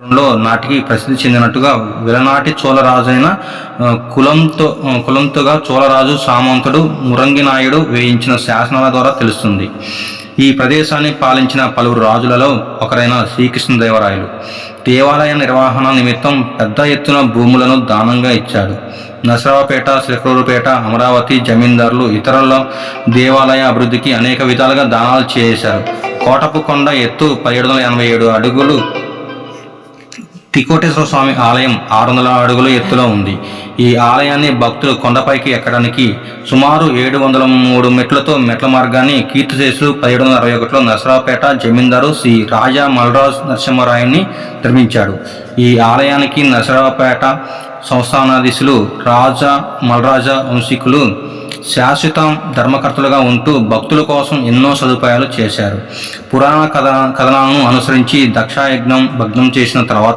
లో నాటికి ప్రసిద్ధి చెందినట్టుగా వెలనాటి చోళరాజైన కులంతుగా చోళరాజు సామంతుడు మురంగినాయుడు వేయించిన శాసనాల ద్వారా తెలుస్తుంది. ఈ ప్రదేశాన్ని పాలించిన పలువురు రాజులలో ఒకరైన శ్రీకృష్ణదేవరాయలు దేవాలయ నిర్వహణ నిమిత్తం పెద్ద ఎత్తున భూములను దానంగా ఇచ్చాడు. నరసరావుపేట, శ్రీకరూరుపేట, అమరావతి జమీందారులు ఇతరుల దేవాలయ అభివృద్ధికి అనేక విధాలుగా దానాలు చేశారు. కోటపు కొండ ఎత్తు 1787 అడుగులు. తికోటేశ్వర స్వామి ఆలయం 600 అడుగుల ఎత్తులో ఉంది. ఈ ఆలయాన్ని భక్తులు కొండపైకి ఎక్కడానికి సుమారు 703 మెట్లతో మెట్ల మార్గాన్ని కీర్తిశేషులు 1761లో నరసరావుపేట జమీందారు శ్రీ రాజా మల్రాజ్ నరసింహరాయుని నిర్మించాడు. ఈ ఆలయానికి నరసరావుపేట సంస్థానాధీశులు రాజా మల్రాజ వంశీకులు శాశ్వత ధర్మకర్తలుగా ఉంటూ భక్తుల కోసం ఎన్నో సదుపాయాలు చేశారు. పురాణ కథనాలను అనుసరించి దక్షయజ్ఞం భగ్నం చేసిన తర్వాత